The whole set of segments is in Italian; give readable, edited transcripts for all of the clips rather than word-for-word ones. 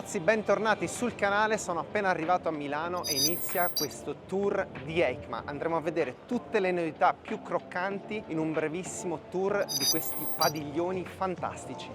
ragazzi, bentornati sul canale. Sono appena arrivato a Milano e inizia questo tour di EICMA. Andremo a vedere tutte le novità più croccanti in un brevissimo tour di questi padiglioni fantastici.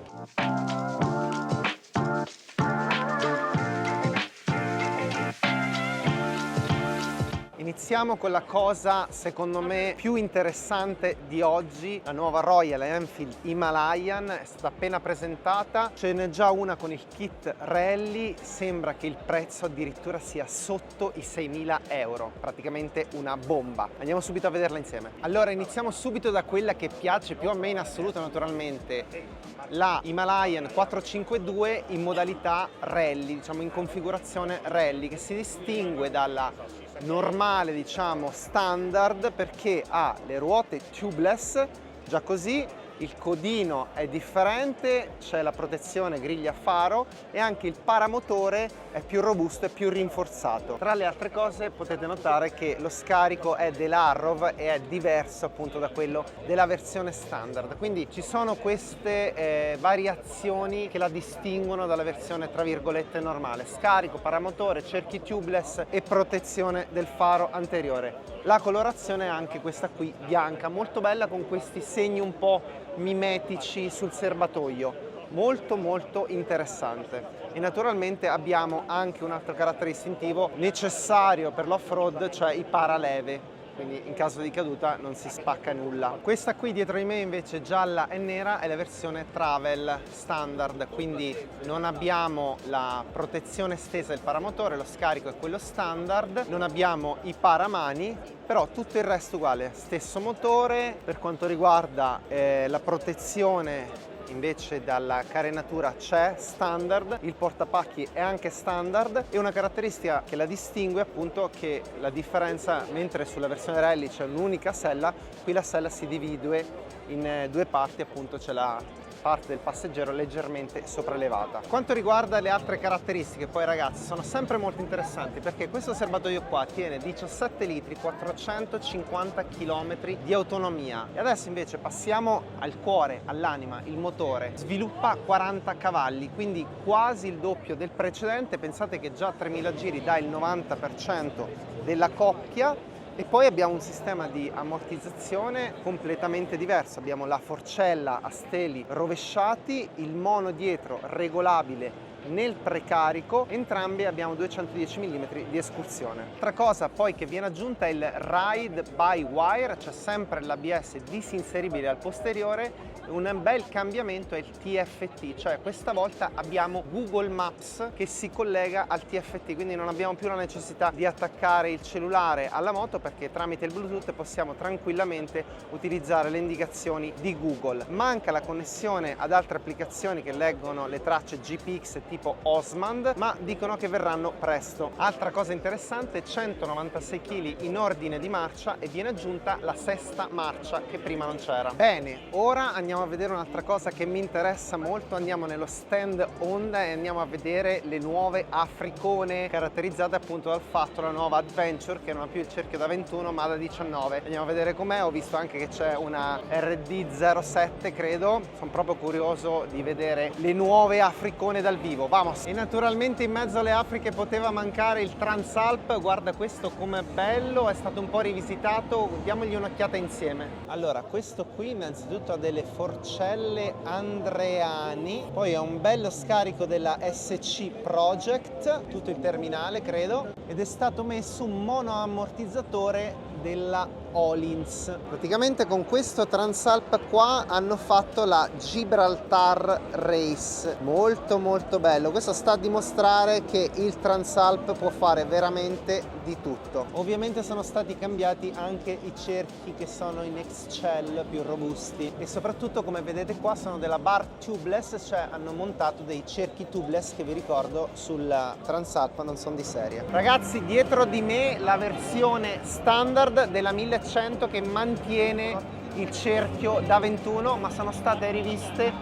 Iniziamo con la cosa secondo me più interessante di oggi, la nuova Royal Enfield Himalayan. È stata appena presentata, ce n'è già una con il kit rally, sembra che il prezzo addirittura sia sotto i 6.000 euro, praticamente una bomba. Andiamo subito a vederla insieme. Allora iniziamo subito da quella che piace più a me in assoluto naturalmente, la Himalayan 452 in modalità rally, diciamo in configurazione rally, che si distingue dalla normale, diciamo standard, perché ha le ruote tubeless, già così il codino è differente, c'è la protezione griglia faro e anche il paramotore è più robusto e più rinforzato. Tra le altre cose potete notare che lo scarico è dell'Arrow e è diverso appunto da quello della versione standard, quindi ci sono queste variazioni che la distinguono dalla versione tra virgolette normale: scarico, paramotore, cerchi tubeless e protezione del faro anteriore. La colorazione è anche questa qui, bianca, molto bella, con questi segni un po' mimetici sul serbatoio, molto interessante. E naturalmente abbiamo anche un altro carattere distintivo necessario per l'off-road, cioè i paraleve, quindi in caso di caduta non si spacca nulla. Questa qui dietro di me invece, gialla e nera, è la versione travel standard, quindi non abbiamo la protezione estesa del paramotore, lo scarico è quello standard, non abbiamo i paramani, però tutto il resto uguale, stesso motore. Per quanto riguarda la protezione invece dalla carenatura c'è standard, il portapacchi è anche standard, e una caratteristica che la distingue appunto che la differenza, mentre sulla versione rally c'è un'unica sella, qui la sella si divide in due parti, appunto c'è la parte del passeggero leggermente sopraelevata. Quanto riguarda le altre caratteristiche, poi ragazzi, sono sempre molto interessanti, perché questo serbatoio qua tiene 17 litri, 450 km di autonomia, e adesso invece passiamo al cuore, all'anima. Il motore sviluppa 40 cavalli, quindi quasi il doppio del precedente. Pensate che già a 3000 giri dà il 90% della coppia. E poi abbiamo un sistema di ammortizzazione completamente diverso, abbiamo la forcella a steli rovesciati, il mono dietro regolabile nel precarico, entrambi abbiamo 210 mm di escursione. Altra cosa poi che viene aggiunta è il Ride by Wire, c'è sempre l'ABS disinseribile al posteriore. Un bel cambiamento è il TFT, cioè questa volta abbiamo Google Maps che si collega al TFT, quindi non abbiamo più la necessità di attaccare il cellulare alla moto, perché tramite il Bluetooth possiamo tranquillamente utilizzare le indicazioni di Google. Manca la connessione ad altre applicazioni che leggono le tracce GPX tipo Osmand, ma dicono che verranno presto. Altra cosa interessante, 196 kg in ordine di marcia, e viene aggiunta la sesta marcia che prima non c'era. Bene, ora andiamo a vedere un'altra cosa che mi interessa molto. Andiamo nello stand Honda e andiamo a vedere le nuove Africone, caratterizzate appunto dal fatto la nuova Adventure che non ha più il cerchio da 21 ma da 19. Andiamo a vedere com'è. Ho visto anche che c'è una RD07 credo, sono proprio curioso di vedere le nuove Africone dal vivo. Vamos! E naturalmente in mezzo alle Afriche poteva mancare il Transalp. Guarda questo com'è bello, è stato un po' rivisitato, diamogli un'occhiata insieme. Allora, questo qui innanzitutto ha delle forcelle Andreani, poi ha un bello scarico della SC Project, tutto il terminale credo, ed è stato messo un monoammortizzatore della Öhlins. Praticamente con questo Transalp qua hanno fatto la Gibraltar Race, molto bello. Questo sta a dimostrare che il Transalp può fare veramente di tutto. Ovviamente sono stati cambiati anche i cerchi che sono in X-Shell, più robusti, e soprattutto come vedete qua sono della bar tubeless, cioè hanno montato dei cerchi tubeless che vi ricordo sul Transalp non sono di serie. Ragazzi, dietro di me la versione standard della 1100 che mantiene il cerchio da 21, ma sono state riviste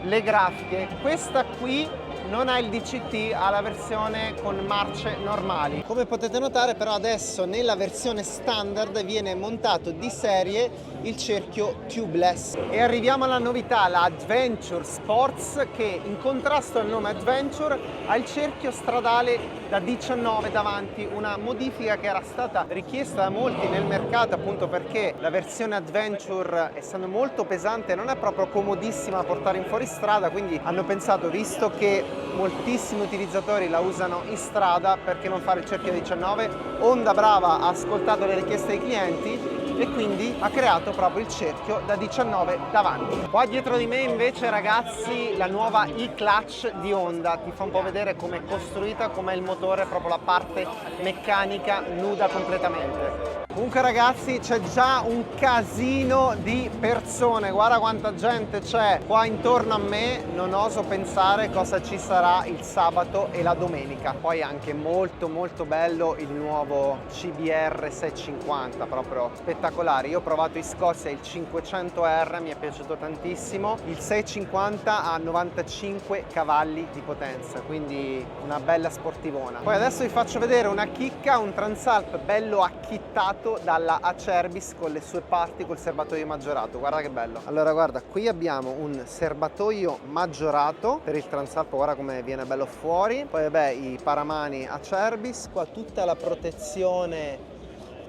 le grafiche. Questa qui non ha il DCT, ha la versione con marce normali. Come potete notare però adesso nella versione standard viene montato di serie il cerchio tubeless. E arriviamo alla novità, la Adventure Sports, che in contrasto al nome Adventure ha il cerchio stradale da 19 davanti, una modifica che era stata richiesta da molti nel mercato, appunto perché la versione Adventure, essendo molto pesante, non è proprio comodissima da portare in fuoristrada, quindi hanno pensato, visto che moltissimi utilizzatori la usano in strada, perché non fare il cerchio 19? Honda brava ha ascoltato le richieste dei clienti e quindi ha creato proprio il cerchio da 19 davanti. Qua dietro di me invece, ragazzi, la nuova e-clutch di Honda, ti fa un po' vedere come è costruita, com'è il motore, proprio la parte meccanica nuda completamente. Comunque ragazzi, c'è già un casino di persone, guarda quanta gente c'è qua intorno a me, non oso pensare cosa ci sarà il sabato e la domenica. Poi anche molto bello il nuovo CBR 650, proprio spettacolare. Io ho provato in Scozia il 500R, mi è piaciuto tantissimo. Il 650 ha 95 cavalli di potenza, quindi una bella sportivona. Poi adesso vi faccio vedere una chicca, un Transalp bello acchittato dalla Acerbis con le sue parti, col serbatoio maggiorato. Guarda che bello. Allora guarda, qui abbiamo un serbatoio maggiorato per il Transalp, guarda come viene bello fuori. Poi vabbè, i paramani Acerbis, qua tutta la protezione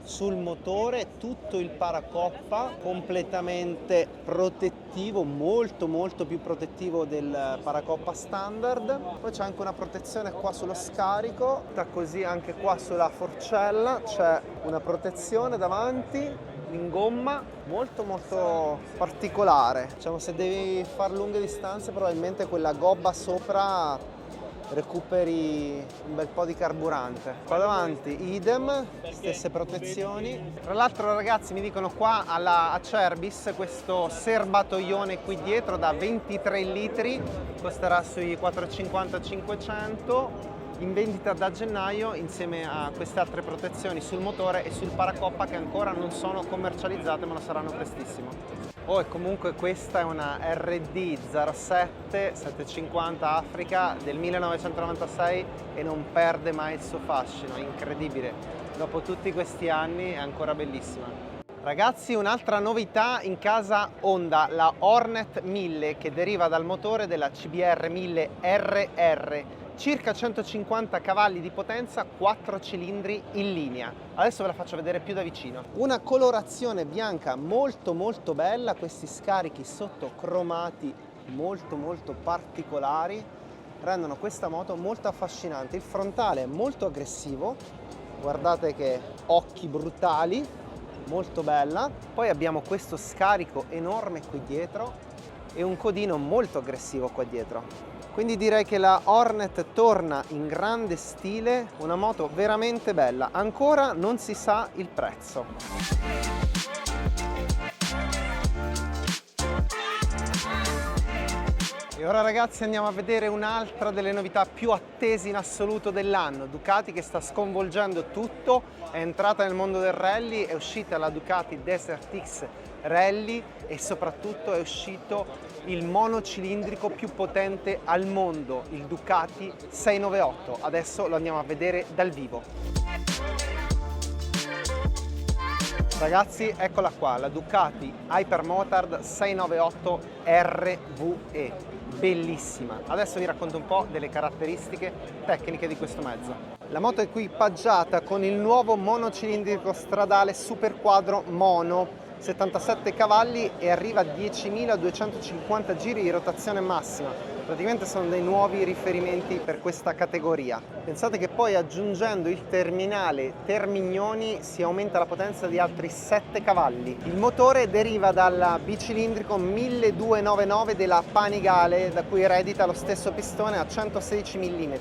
sul motore, tutto il paracoppa completamente protettivo, molto più protettivo del paracoppa standard. Poi c'è anche una protezione qua sullo scarico, così anche qua sulla forcella c'è una protezione davanti in gomma molto particolare. Diciamo, se devi fare lunghe distanze probabilmente quella gobba sopra recuperi un bel po' di carburante. Qua davanti idem, stesse protezioni. Tra l'altro ragazzi mi dicono qua alla Acerbis questo serbatoione qui dietro da 23 litri costerà sui 450-500, in vendita da gennaio insieme a queste altre protezioni sul motore e sul paracoppa che ancora non sono commercializzate ma lo saranno prestissimo. Oh, e comunque questa è una RD 07 750 Africa del 1996 e non perde mai il suo fascino, incredibile. Dopo tutti questi anni è ancora bellissima. Ragazzi, un'altra novità in casa Honda, la Hornet 1000, che deriva dal motore della CBR 1000 RR. Circa 150 cavalli di potenza, 4 cilindri in linea. Adesso ve la faccio vedere più da vicino. Una colorazione bianca molto bella, questi scarichi sotto cromati molto particolari rendono questa moto molto affascinante. Il frontale è molto aggressivo, guardate che occhi brutali, molto bella. Poi abbiamo questo scarico enorme qui dietro e un codino molto aggressivo qua dietro. Quindi direi che la Hornet torna in grande stile, una moto veramente bella. Ancora non si sa il prezzo. E ora ragazzi andiamo a vedere un'altra delle novità più attese in assoluto dell'anno. Ducati che sta sconvolgendo tutto, è entrata nel mondo del rally, è uscita la Ducati Desert X Rally e soprattutto è uscito il monocilindrico più potente al mondo, il Ducati 698. Adesso lo andiamo a vedere dal vivo. Ragazzi, eccola qua, la Ducati Hypermotard 698 RVE, bellissima. Adesso vi racconto un po' delle caratteristiche tecniche di questo mezzo. La moto è equipaggiata con il nuovo monocilindrico stradale super quadro mono, 77 cavalli e arriva a 10.250 giri di rotazione massima. Praticamente sono dei nuovi riferimenti per questa categoria. Pensate che poi aggiungendo il terminale Termignoni si aumenta la potenza di altri 7 cavalli. Il motore deriva dal bicilindrico 1299 della Panigale, da cui eredita lo stesso pistone a 116 mm.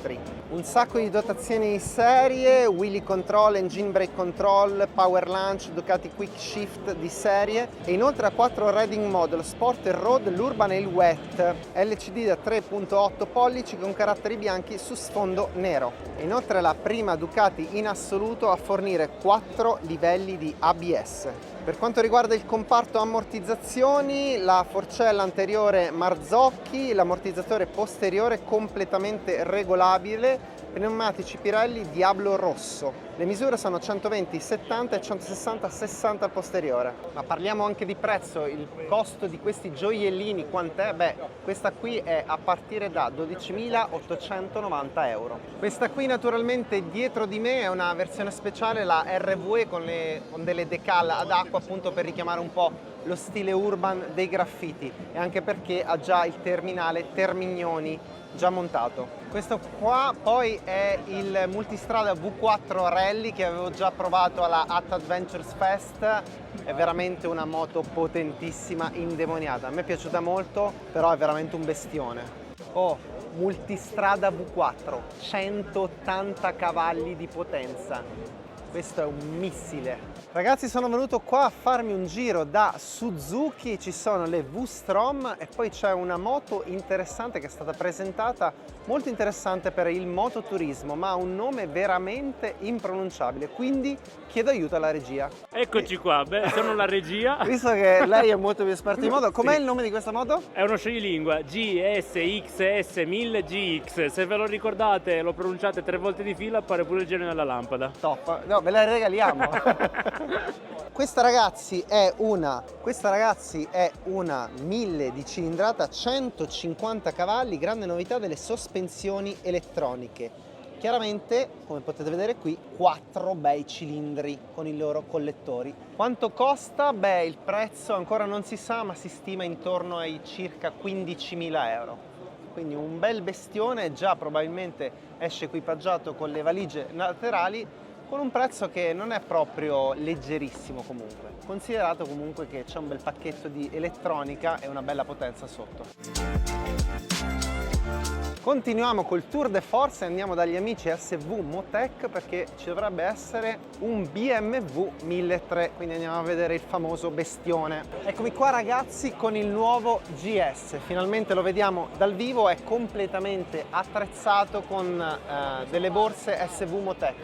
Un sacco di dotazioni di serie, wheelie control, engine brake control, power launch, Ducati quick shift di serie e inoltre ha 4 riding mode, lo sport, il road, l'urban e il wet, LCD da 3.8 pollici con caratteri bianchi su sfondo nero. Inoltre la prima Ducati in assoluto a fornire 4 livelli di ABS. Per quanto riguarda il comparto ammortizzazioni, la forcella anteriore Marzocchi, l'ammortizzatore posteriore completamente regolabile, pneumatici Pirelli Diablo Rosso. Le misure sono 120-70 e 160-60 al posteriore. Ma parliamo anche di prezzo, il costo di questi gioiellini quant'è? Beh, questa qui è a partire da 12.890 euro. Questa qui naturalmente dietro di me è una versione speciale, la RVE con delle decal ad acqua, appunto per richiamare un po' lo stile urban dei graffiti e anche perché ha già il terminale Termignoni già montato. Questo qua poi è il multistrada V4 Rally che avevo già provato alla At Adventures Fest. È veramente una moto potentissima, indemoniata. A me è piaciuta molto, però è veramente un bestione. Oh, multistrada V4, 180 cavalli di potenza. Questo è un missile. Ragazzi, sono venuto qua a farmi un giro da Suzuki, ci sono le V-Strom e poi c'è una moto interessante che è stata presentata, molto interessante per il mototurismo, ma ha un nome veramente impronunciabile, quindi chiedo aiuto alla regia. Eccoci qua, beh, sono la regia. Visto che lei è molto più esperto di moto, com'è il nome di questa moto? È uno scioglilingua, GSXS 1000GX, se ve lo ricordate, lo pronunciate 3 volte di fila, appare pure il genio della lampada. Top, no, ve la regaliamo. Questa ragazzi è una 1000 di cilindrata, 150 cavalli, grande novità delle sospensioni elettroniche. Chiaramente, come potete vedere qui, 4 bei cilindri con i loro collettori. Quanto costa? Beh, il prezzo ancora non si sa, ma si stima intorno ai circa 15.000 euro. Quindi un bel bestione, già probabilmente esce equipaggiato con le valigie laterali, con un prezzo che non è proprio leggerissimo comunque, considerato comunque che c'è un bel pacchetto di elettronica e una bella potenza sotto. Continuiamo col tour de force e andiamo dagli amici SV Motec perché ci dovrebbe essere un BMW 1003, quindi andiamo a vedere il famoso bestione. Eccomi qua ragazzi con il nuovo GS, finalmente lo vediamo dal vivo, è completamente attrezzato con delle borse SV Motec.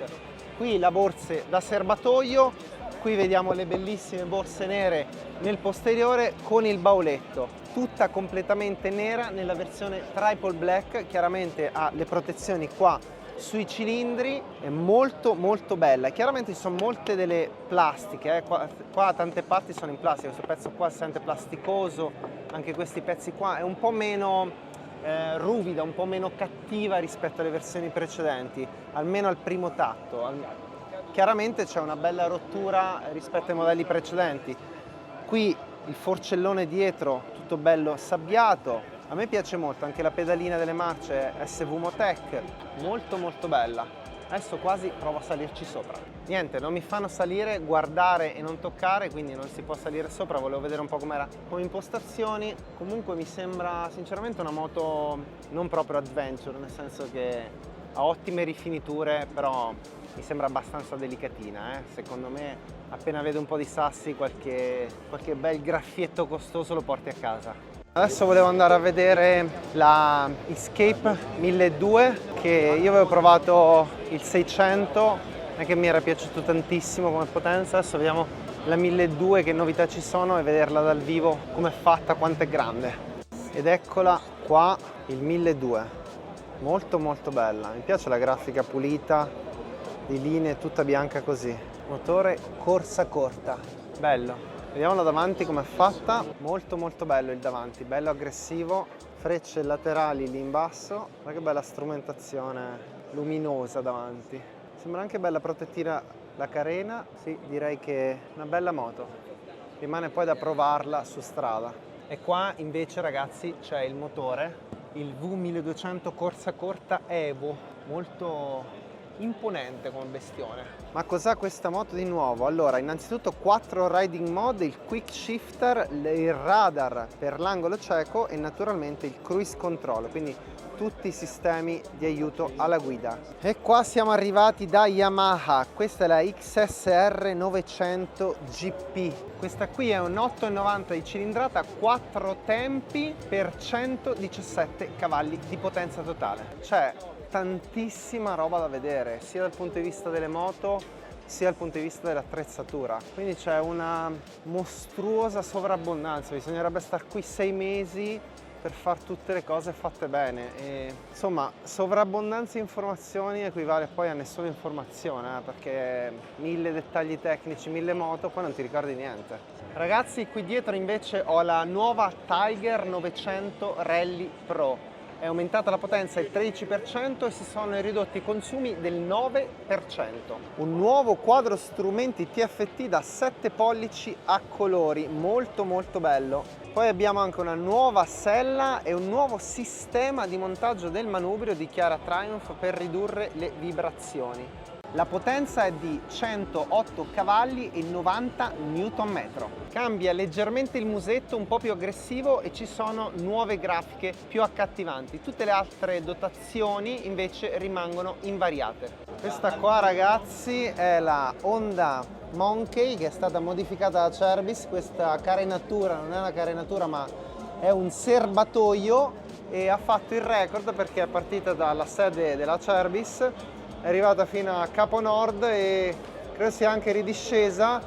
Qui la borse da serbatoio, qui vediamo le bellissime borse nere nel posteriore con il bauletto, tutta completamente nera nella versione Triple Black, chiaramente ha le protezioni qua sui cilindri, è molto molto bella. Chiaramente ci sono molte delle plastiche, qua tante parti sono in plastica, questo pezzo qua si sente plasticoso, anche questi pezzi qua è un po' meno ruvida, un po' meno cattiva rispetto alle versioni precedenti, almeno al primo tatto. Chiaramente c'è una bella rottura rispetto ai modelli precedenti. Qui il forcellone dietro tutto bello sabbiato, a me piace molto anche la pedalina delle marce SV Motec, molto molto bella. Adesso quasi provo a salirci sopra. Niente, non mi fanno salire, guardare e non toccare, quindi non si può salire sopra, volevo vedere un po' com'era come impostazioni. Comunque mi sembra sinceramente una moto non proprio adventure, nel senso che ha ottime rifiniture, però mi sembra abbastanza delicatina. Secondo me appena vedo un po' di sassi, qualche bel graffietto costoso lo porti a casa. Adesso volevo andare a vedere la Escape 1200, che io avevo provato il 600, non è che mi era piaciuto tantissimo come potenza. Adesso vediamo la 1200 che novità ci sono e vederla dal vivo come è fatta, quanto è grande. Ed eccola qua, il 1200, molto molto bella, mi piace la grafica pulita, di linee tutta bianca così, motore corsa corta, bello. Vediamo davanti com'è fatta, molto molto bello il davanti, bello aggressivo, frecce laterali lì in basso, guarda che bella strumentazione luminosa davanti. Sembra anche bella protettiva la carena, sì, direi che è una bella moto, rimane poi da provarla su strada. E qua invece ragazzi c'è il motore, il V1200 corsa corta Evo, molto imponente come bestione. Ma cos'ha questa moto di nuovo? Allora, innanzitutto 4 riding mode, il quick shifter, il radar per l'angolo cieco e naturalmente il cruise control, quindi tutti i sistemi di aiuto alla guida. E qua siamo arrivati da Yamaha, questa è la XSR 900 GP. Questa qui è un 8,90 di cilindrata, 4 tempi per 117 cavalli di potenza totale. C'è tantissima roba da vedere, sia dal punto di vista delle moto sia dal punto di vista dell'attrezzatura, quindi c'è una mostruosa sovrabbondanza, bisognerebbe star qui 6 mesi per fare tutte le cose fatte bene e insomma sovrabbondanza di informazioni equivale poi a nessuna informazione, perché 1000 dettagli tecnici, 1000 moto, poi non ti ricordi niente. Ragazzi, qui dietro invece ho la nuova Tiger 900 Rally Pro. È aumentata la potenza del 13% e si sono ridotti i consumi del 9%. Un nuovo quadro strumenti TFT da 7 pollici a colori, molto molto bello. Poi abbiamo anche una nuova sella e un nuovo sistema di montaggio del manubrio di Chiara Triumph per ridurre le vibrazioni. La potenza è di 108 cavalli e 90 Nm. Cambia leggermente il musetto, un po' più aggressivo, e ci sono nuove grafiche più accattivanti. Tutte le altre dotazioni invece rimangono invariate. Questa qua, ragazzi, è la Honda Monkey che è stata modificata da Cerbis. Questa carenatura non è una carenatura ma è un serbatoio e ha fatto il record perché è partita dalla sede della Cerbis, è arrivata fino a Capo Nord e credo sia anche ridiscesa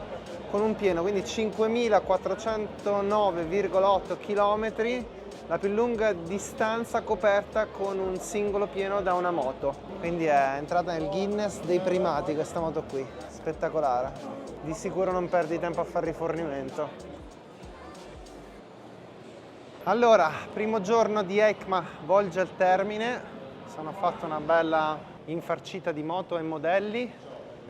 con un pieno, quindi 5.409,8 km, la più lunga distanza coperta con un singolo pieno da una moto. Quindi è entrata nel Guinness dei primati questa moto qui, spettacolare. Di sicuro non perdi tempo a fare rifornimento. Allora, primo giorno di EICMA volge al termine, sono fatto una bella infarcita di moto e modelli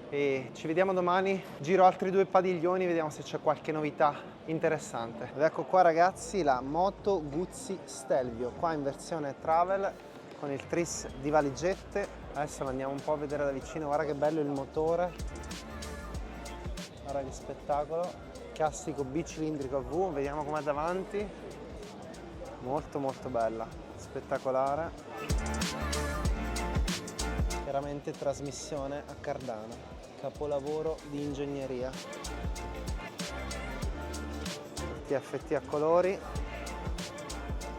e ci vediamo domani. Giro altri 2 padiglioni, vediamo se c'è qualche novità interessante. Ed ecco qua, ragazzi, la Moto Guzzi Stelvio, qua in versione travel con il tris di valigette. Adesso lo andiamo un po' a vedere da vicino, guarda che bello il motore, guarda che spettacolo, classico bicilindrico a V, vediamo com'è davanti, molto molto bella, spettacolare. Chiaramente trasmissione a cardano, capolavoro di ingegneria. TFT a colori,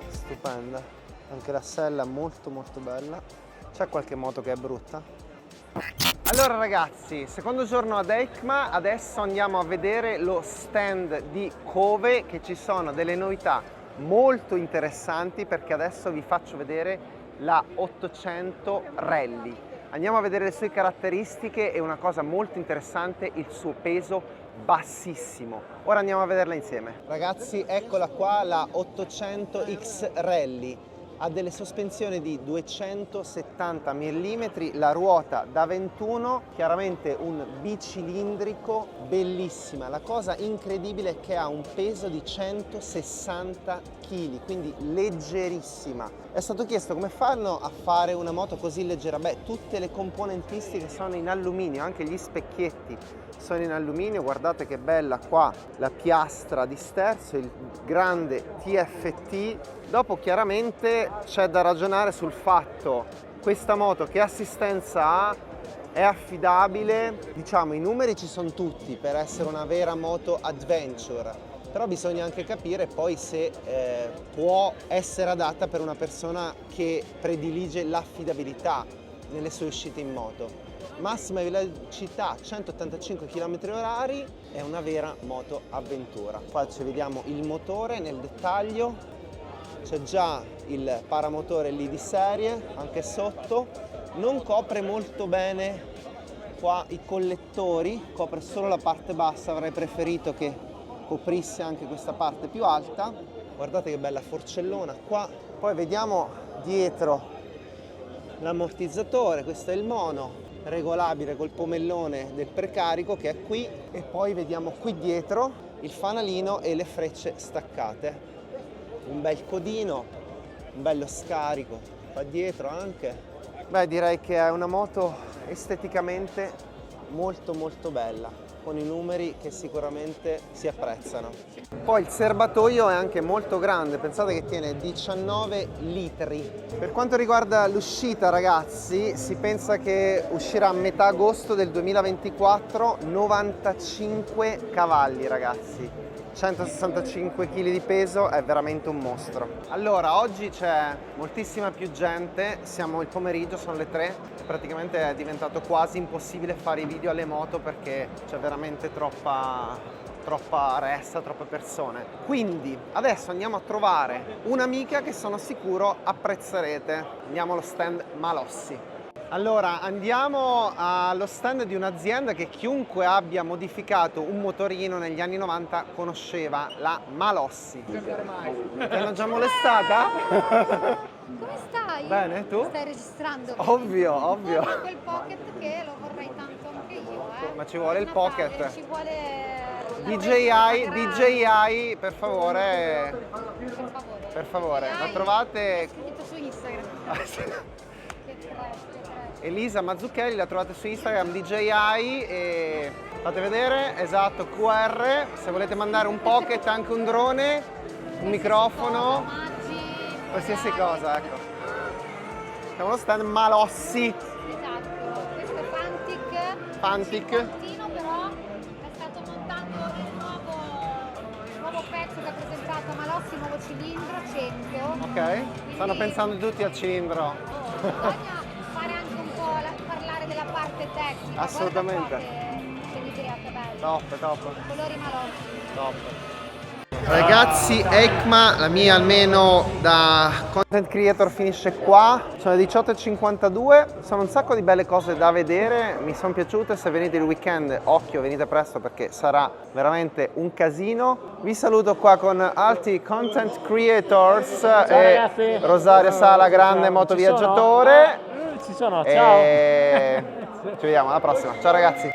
stupenda. Anche la sella molto molto bella. C'è qualche moto che è brutta? Allora ragazzi, secondo giorno ad EICMA, adesso andiamo a vedere lo stand di Kove, che ci sono delle novità molto interessanti perché adesso vi faccio vedere la 800 Rally. Andiamo a vedere le sue caratteristiche e una cosa molto interessante, il suo peso bassissimo. Ora andiamo a vederla insieme. Ragazzi, eccola qua, la 800X Rally. Ha delle sospensioni di 270 mm, la ruota da 21, chiaramente un bicilindrico, bellissima. La cosa incredibile è che ha un peso di 160 kg, quindi leggerissima. È stato chiesto come fanno a fare una moto così leggera. Beh, tutte le componentistiche sono in alluminio, anche gli specchietti sono in alluminio. Guardate che bella qua la piastra di sterzo, il grande TFT. Dopo chiaramente c'è da ragionare sul fatto, questa moto che assistenza ha, è affidabile, diciamo i numeri ci sono tutti per essere una vera moto adventure, però bisogna anche capire poi se può essere adatta per una persona che predilige l'affidabilità nelle sue uscite in moto. Massima velocità 185 km/h, è una vera moto avventura. Qua ci vediamo il motore nel dettaglio, c'è già il paramotore lì di serie, anche sotto, non copre molto bene qua i collettori, copre solo la parte bassa, avrei preferito che coprisse anche questa parte più alta. Guardate che bella forcellona qua. Poi vediamo dietro l'ammortizzatore, questo è il mono, regolabile col pomellone del precarico che è qui, e poi vediamo qui dietro il fanalino e le frecce staccate. Un bel codino, un bello scarico qua dietro anche. Beh, direi che è una moto esteticamente molto molto bella. con i numeri che sicuramente si apprezzano. Poi il serbatoio è anche molto grande, pensate che tiene 19 litri. Per quanto riguarda l'uscita, ragazzi, si pensa che uscirà a metà agosto del 2024, 95 cavalli, ragazzi. 165 kg di peso, è veramente un mostro. Allora, oggi c'è moltissima più gente, siamo il pomeriggio, sono le 3, praticamente è diventato quasi impossibile fare i video alle moto perché c'è veramente troppa ressa, troppe persone. Quindi adesso andiamo a trovare un'amica che sono sicuro apprezzerete. Andiamo allo stand Malossi. Allora, andiamo allo stand di un'azienda che chiunque abbia modificato un motorino negli anni 90 conosceva, la Malossi. Ti hanno già molestata? Come stai? Bene, tu? Stai registrando? Ovvio, ovvio. Ho quel pocket che lo vorrei tanto anche io, Ma ci vuole il Natale, pocket. Ci vuole DJI, per favore. Per favore. Per favore, la DJI, trovate... è scritto su Instagram. Che trash. Elisa Mazzucchelli, la trovate su Instagram, DJI, e fate vedere, esatto, QR, se volete mandare un pocket, anche un drone, un microfono, Omaggi, qualsiasi regali. cosa, ecco. Siamo allo stand Malossi. Esatto, questo è Fantic. Fantic. Cinquantino, però è stato montato il nuovo pezzo che ha presentato Malossi, nuovo cilindro, 100. Ok, stanno pensando tutti al cilindro. Bisogna fare anche un po' parlare della parte tecnica. Assolutamente. Guarda qua che livrea, che bello. Top. Colori Malossi. Top. Ragazzi, EICMA, la mia almeno da content creator finisce qua, sono le 18:52, sono un sacco di belle cose da vedere, mi sono piaciute, se venite il weekend occhio, venite presto perché sarà veramente un casino. Vi saluto qua con altri content creators. Ciao ragazzi. Rosario Sala, grande motoviaggiatore. Ci sono, ciao. Ci vediamo alla prossima, ciao ragazzi.